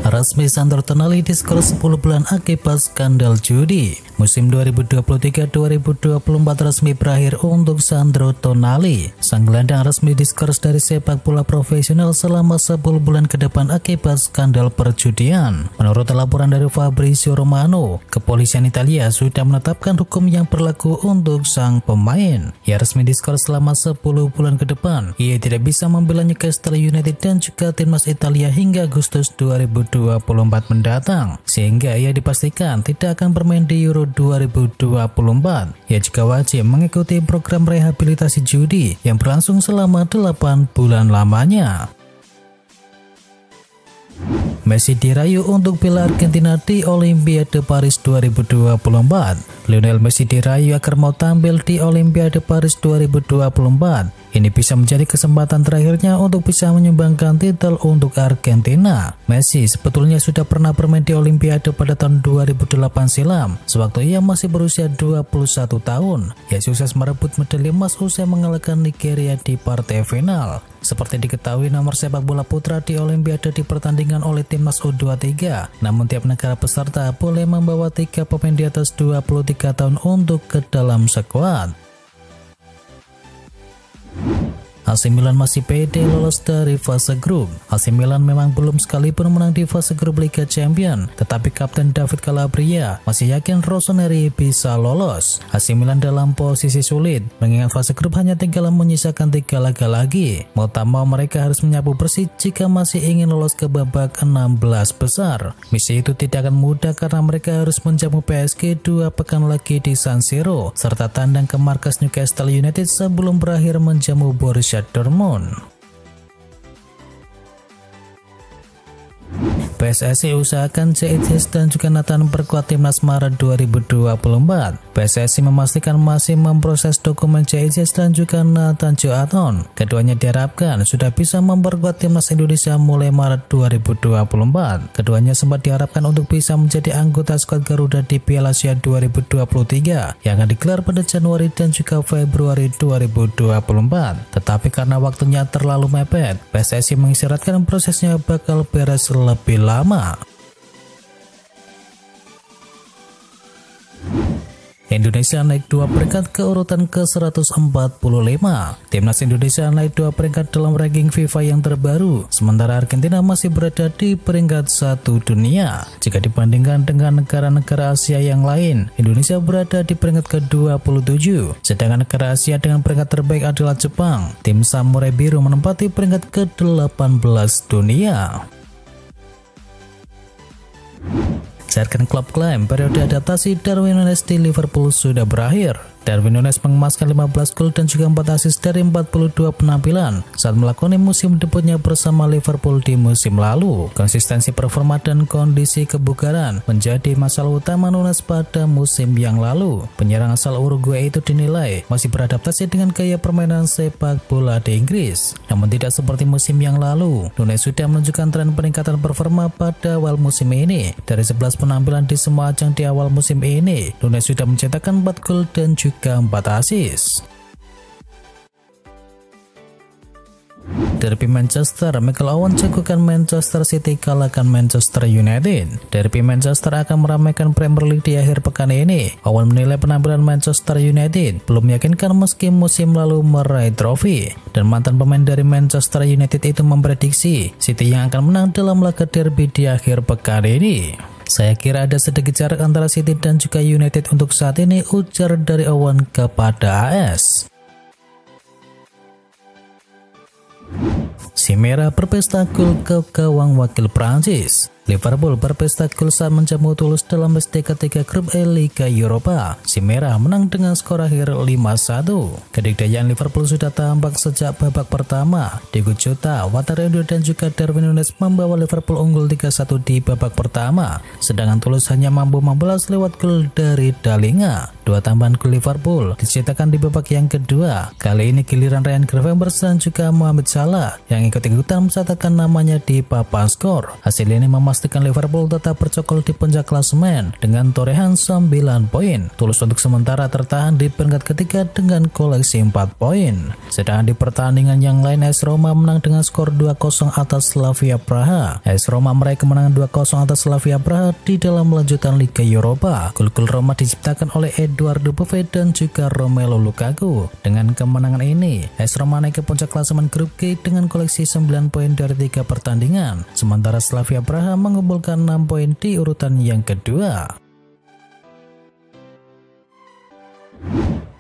Resmi Sandro Tonali diskors 10 bulan akibat skandal judi. Musim 2023-2024 resmi berakhir untuk Sandro Tonali. Sang gelandang resmi diskors dari sepak bola profesional selama 10 bulan ke depan akibat skandal perjudian. Menurut laporan dari Fabrizio Romano, kepolisian Italia sudah menetapkan hukum yang berlaku untuk sang pemain. Ia resmi diskors selama 10 bulan ke depan. Ia tidak bisa membela Newcastle United dan juga timnas Italia hingga Agustus 2024 mendatang, sehingga ia dipastikan tidak akan bermain di Euro 2024. Ia juga wajib mengikuti program rehabilitasi judi yang berlangsung selama 8 bulan lamanya. Messi dirayu untuk bela Argentina di Olimpiade Paris 2024. Lionel Messi dirayu agar mau tampil di Olimpiade Paris 2024. Ini bisa menjadi kesempatan terakhirnya untuk bisa menyumbangkan titel untuk Argentina. Messi sebetulnya sudah pernah bermain di Olimpiade pada tahun 2008 silam, sewaktu ia masih berusia 21 tahun. Ia sukses merebut medali emas usai mengalahkan Nigeria di partai final. Seperti diketahui, nomor sepak bola putra di Olimpiade dipertandingkan oleh timnas U23. Namun tiap negara peserta boleh membawa 3 pemain di atas 23 tahun untuk ke dalam skuad. AC Milan masih pede lolos dari fase grup. AC Milan memang belum sekalipun menang di fase grup Liga Champions, tetapi Kapten David Calabria masih yakin Rossoneri bisa lolos. AC Milan dalam posisi sulit, mengingat fase grup hanya tinggal menyisakan 3 laga lagi. Mau tak mau mereka harus menyapu bersih jika masih ingin lolos ke babak 16 besar. Misi itu tidak akan mudah karena mereka harus menjamu PSG 2 pekan lagi di San Siro, serta tandang ke markas Newcastle United sebelum berakhir menjamu Borussia Dortmund. PSSI usahakan Djidji dan juga Nathan perkuat timnas Maret 2024. PSSI memastikan masih memproses dokumen Djidji dan juga Nathan Joaton. Keduanya diharapkan sudah bisa memperkuat timnas Indonesia mulai Maret 2024. Keduanya sempat diharapkan untuk bisa menjadi anggota skuad Garuda di Piala Asia 2023 yang akan digelar pada Januari dan juga Februari 2024. Tetapi karena waktunya terlalu mepet, PSSI mengisyaratkan prosesnya bakal beres lebih lama. Indonesia naik 2 peringkat ke urutan ke-145. Timnas Indonesia naik 2 peringkat dalam ranking FIFA yang terbaru, sementara Argentina masih berada di peringkat 1 dunia. Jika dibandingkan dengan negara-negara Asia yang lain, Indonesia berada di peringkat ke-27, sedangkan negara Asia dengan peringkat terbaik adalah Jepang. Tim Samurai Biru menempati peringkat ke-18 dunia. Jurgen Klopp klaim periode adaptasi Darwin Núñez di Liverpool sudah berakhir. Darwin Núñez mengemaskan 15 gol dan juga 4 assist dari 42 penampilan saat melakoni musim debutnya bersama Liverpool di musim lalu. Konsistensi performa dan kondisi kebugaran menjadi masalah utama Núñez pada musim yang lalu. Penyerang asal Uruguay itu dinilai masih beradaptasi dengan gaya permainan sepak bola di Inggris. Namun tidak seperti musim yang lalu, Núñez sudah menunjukkan tren peningkatan performa pada awal musim ini. Dari 11 penampilan di semua ajang di awal musim ini, Núñez sudah mencetakkan 4 gol dan juga 4 assist. Derby Manchester, Michael Owen jagokan Manchester City kalahkan Manchester United. Derby Manchester akan meramaikan Premier League di akhir pekan ini. Owen menilai penampilan Manchester United belum meyakinkan meski musim lalu meraih trofi. Dan mantan pemain dari Manchester United itu memprediksi City yang akan menang dalam laga derby di akhir pekan ini. Saya kira ada sedikit jarak antara City dan juga United untuk saat ini, ujar dari Owen kepada AS. Si Merah berpesta gol ke gawang wakil Prancis. Liverpool berpesta gol saat menjamu Toulouse dalam stage ketiga grup E Liga Eropa. Si Merah menang dengan skor akhir 5-1. Kedikdayaan Liverpool sudah tampak sejak babak pertama. Diego Jota, Wataru dan juga Darwin Núñez membawa Liverpool unggul 3-1 di babak pertama. Sedangkan Toulouse hanya mampu membalas lewat gol dari Dalinga. 2 tambahan gol Liverpool diciptakan di babak yang kedua. Kali ini giliran Ryan Gravenberch dan juga Mohamed Salah yang ikut-ikutan mencatatkan namanya di papan skor. Hasil ini memastikan memastikan Liverpool tetap bercokol di puncak klasemen dengan torehan 9 poin. Tulus untuk sementara tertahan di peringkat ketiga dengan koleksi 4 poin. Sedangkan di pertandingan yang lain, AS Roma menang dengan skor 2-0 atas Slavia Praha. AS Roma meraih kemenangan 2-0 atas Slavia Praha di dalam lanjutan Liga Eropa. Gol-gol Roma diciptakan oleh Eduardo Bove dan juga Romelu Lukaku. Dengan kemenangan ini, AS Roma naik ke puncak klasemen grup G dengan koleksi 9 poin dari 3 pertandingan. Sementara Slavia Praha mengumpulkan 6 poin di urutan yang kedua.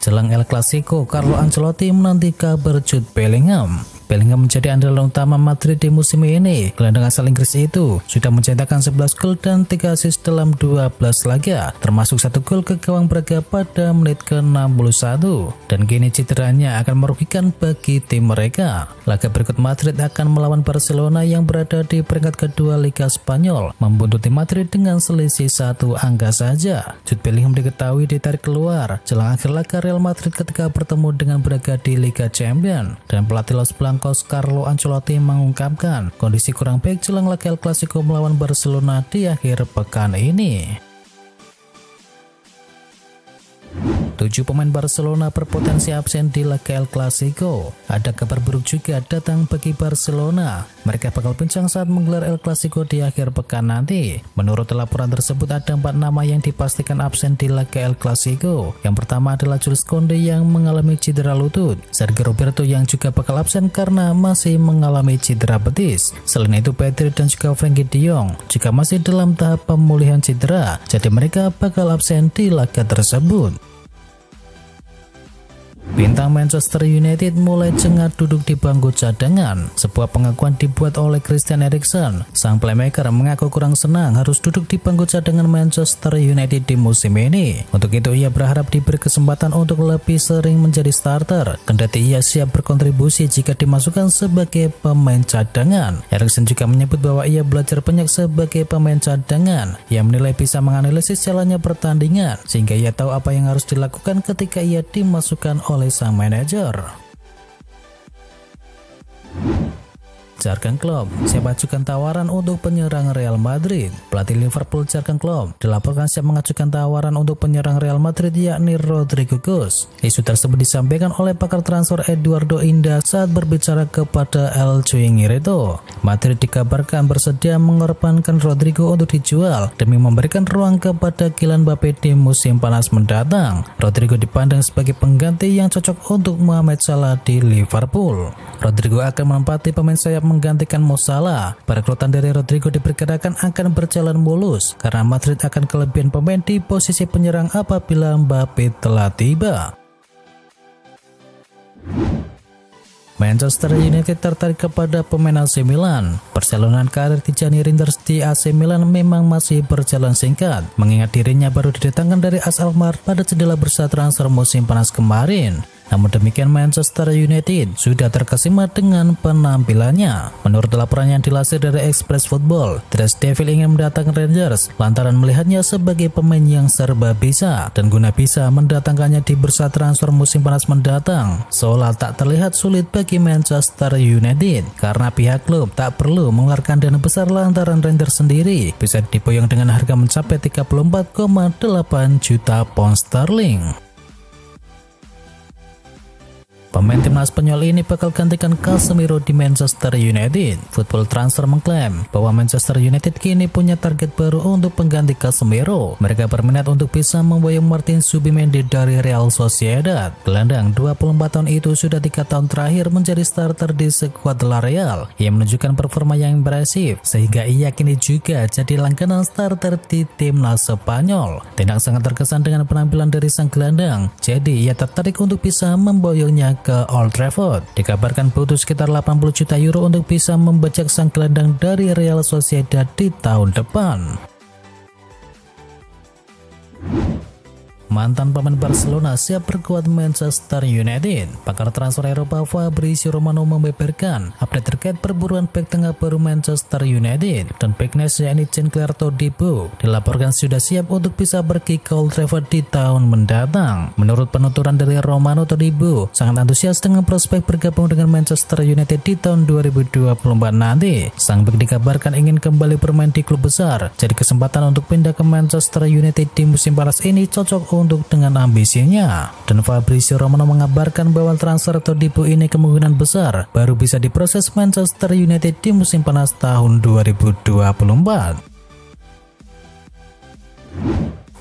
Jelang El Clasico, Carlo Ancelotti menanti kabar Jude Bellingham. Bellingham menjadi andalan utama Madrid di musim ini. Gelandang asal Inggris itu sudah mencetakkan 11 gol dan 3 assist dalam 12 laga, termasuk 1 gol ke gawang Braga pada menit ke-61. Dan kini cederanya akan merugikan bagi tim mereka. Laga berikut Madrid akan melawan Barcelona yang berada di peringkat kedua Liga Spanyol, membuntuti Madrid dengan selisih 1 angka saja. Jude Bellingham diketahui ditarik keluar jelang akhir laga Real Madrid ketika bertemu dengan Braga di Liga Champions, dan pelatih Los Blancos Carlo Ancelotti mengungkapkan kondisi kurang baik jelang laga El Clasico melawan Barcelona di akhir pekan ini. 7 pemain Barcelona berpotensi absen di laga El Clasico. Ada kabar buruk juga datang bagi Barcelona. Mereka bakal pincang saat menggelar El Clasico di akhir pekan nanti. Menurut laporan tersebut, ada 4 nama yang dipastikan absen di laga El Clasico. Yang pertama adalah Jules Koundé yang mengalami cedera lutut. Sergio Roberto yang juga bakal absen karena masih mengalami cedera betis. Selain itu, Pedri dan juga Frenkie de Jong juga masih dalam tahap pemulihan cedera. Jadi mereka bakal absen di laga tersebut. Bintang Manchester United mulai cengat duduk di bangku cadangan. Sebuah pengakuan dibuat oleh Christian Eriksen. Sang playmaker mengaku kurang senang harus duduk di bangku cadangan Manchester United di musim ini. Untuk itu ia berharap diberi kesempatan untuk lebih sering menjadi starter, kendati ia siap berkontribusi jika dimasukkan sebagai pemain cadangan. Eriksen juga menyebut bahwa ia belajar banyak sebagai pemain cadangan. Ia menilai bisa menganalisis jalannya pertandingan, sehingga ia tahu apa yang harus dilakukan ketika ia dimasukkan oleh sang manajer. Jurgen Klopp siap ajukan tawaran untuk penyerang Real Madrid. Pelatih Liverpool Jurgen Klopp dilaporkan siap mengajukan tawaran untuk penyerang Real Madrid yakni Rodrigo Goes. Isu tersebut disampaikan oleh pakar transfer Eduardo Inda saat berbicara kepada El Chiringuito. Madrid dikabarkan bersedia mengorbankan Rodrigo untuk dijual demi memberikan ruang kepada Kylian Mbappe di musim panas mendatang. Rodrigo dipandang sebagai pengganti yang cocok untuk Mohamed Salah di Liverpool. Rodrigo akan menempati pemain sayap menggantikan Mo Salah. Perekrutan dari Rodrigo diperkirakan akan berjalan mulus karena Madrid akan kelebihan pemain di posisi penyerang apabila Mbappe telah tiba. Manchester United tertarik kepada pemain AC Milan. Perjalanan karir Tijani Reinders di AC Milan memang masih berjalan singkat, mengingat dirinya baru didatangkan dari AS Alkmaar pada jendela bursa transfer musim panas kemarin. Namun demikian, Manchester United sudah terkesima dengan penampilannya. Menurut laporan yang dilansir dari Express Football, The Devil ingin mendatangkan Rangers lantaran melihatnya sebagai pemain yang serba bisa, dan guna bisa mendatangkannya di bursa transfer musim panas mendatang seolah tak terlihat sulit bagi Manchester United karena pihak klub tak perlu mengeluarkan dana besar lantaran Rangers sendiri bisa diboyong dengan harga mencapai 34,8 juta pound sterling. Pemain timnas Spanyol ini bakal gantikan Casemiro di Manchester United. Football Transfer mengklaim bahwa Manchester United kini punya target baru untuk pengganti Casemiro. Mereka berminat untuk bisa memboyong Martin Zubimendi dari Real Sociedad. Gelandang 24 tahun itu sudah 3 tahun terakhir menjadi starter di skuad La Real. Ia menunjukkan performa yang impresif sehingga ia kini juga jadi langganan starter di timnas Spanyol. Tenang sangat terkesan dengan penampilan dari sang gelandang, jadi ia tertarik untuk bisa memboyongnya ke Old Trafford. Dikabarkan butuh sekitar 80 juta euro untuk bisa membajak sang gelandang dari Real Sociedad di tahun depan. mantan pemain Barcelona siap perkuat Manchester United. Pakar transfer Eropa Fabrizio Romano membeberkan update terkait perburuan bek tengah baru Manchester United dan beknya yakni Jean-Claire Todibo dilaporkan sudah siap untuk bisa pergi ke Old Trafford di tahun mendatang. Menurut penuturan dari Romano, Todibo sangat antusias dengan prospek bergabung dengan Manchester United di tahun 2024 nanti. Sang bek dikabarkan ingin kembali bermain di klub besar, jadi kesempatan untuk pindah ke Manchester United di musim panas ini cocok untuk dengan ambisinya. Dan Fabrizio Romano mengabarkan bahwa transfer Todibo ini kemungkinan besar baru bisa diproses Manchester United di musim panas tahun 2024.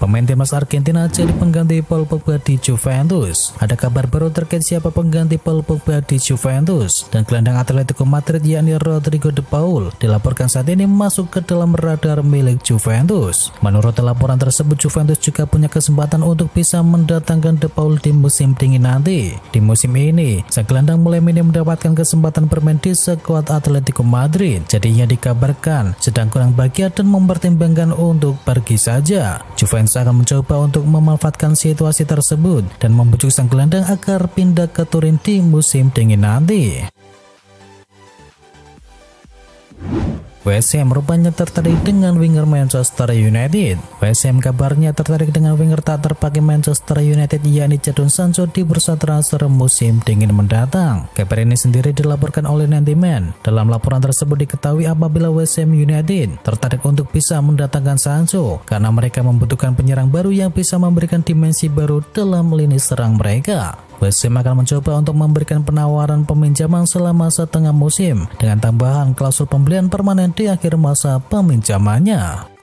Pemain timnas Argentina jadi pengganti Paul Pogba di Juventus. Ada kabar baru terkait siapa pengganti Paul Pogba di Juventus, dan gelandang Atletico Madrid yakni Rodrigo de Paul dilaporkan saat ini masuk ke dalam radar milik Juventus. Menurut laporan tersebut, Juventus juga punya kesempatan untuk bisa mendatangkan de Paul di musim dingin nanti. Di musim ini, sang gelandang mulai minim mendapatkan kesempatan bermain di skuad Atletico Madrid. Jadinya dikabarkan sedang kurang bahagia dan mempertimbangkan untuk pergi saja. Juventus akan mencoba untuk memanfaatkan situasi tersebut dan membujuk sang gelandang agar pindah ke Turin di musim dingin nanti. West Ham rupanya tertarik dengan winger Manchester United. West Ham kabarnya tertarik dengan winger tak terpakai Manchester United yakni Jadon Sancho di bursa transfer musim dingin mendatang. Kabar ini sendiri dilaporkan oleh 90 Man. Dalam laporan tersebut diketahui apabila West Ham United tertarik untuk bisa mendatangkan Sancho karena mereka membutuhkan penyerang baru yang bisa memberikan dimensi baru dalam lini serang mereka. West Ham akan mencoba untuk memberikan penawaran peminjaman selama setengah musim dengan tambahan klausul pembelian permanen di akhir masa peminjamannya.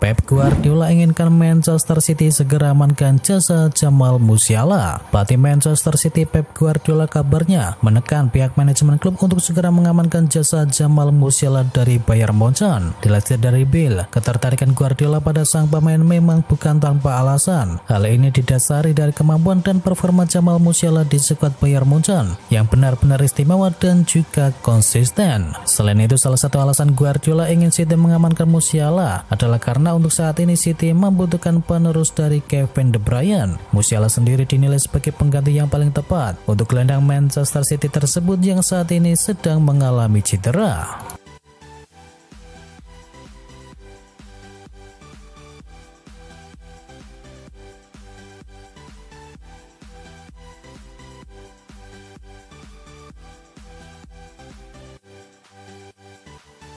Pep Guardiola inginkan Manchester City segera amankan jasa Jamal Musiala. Pelatih Manchester City Pep Guardiola kabarnya menekan pihak manajemen klub untuk segera mengamankan jasa Jamal Musiala dari Bayern Munchen. Dilansir dari Bill, ketertarikan Guardiola pada sang pemain memang bukan tanpa alasan. Hal ini didasari dari kemampuan dan performa Jamal Musiala di skuad Bayern Munchen yang benar-benar istimewa dan juga konsisten. Selain itu, salah satu alasan Guardiola ingin City mengamankan Musiala adalah karena untuk saat ini City membutuhkan penerus dari Kevin De Bruyne. Musiala sendiri dinilai sebagai pengganti yang paling tepat untuk gelandang Manchester City tersebut yang saat ini sedang mengalami cedera.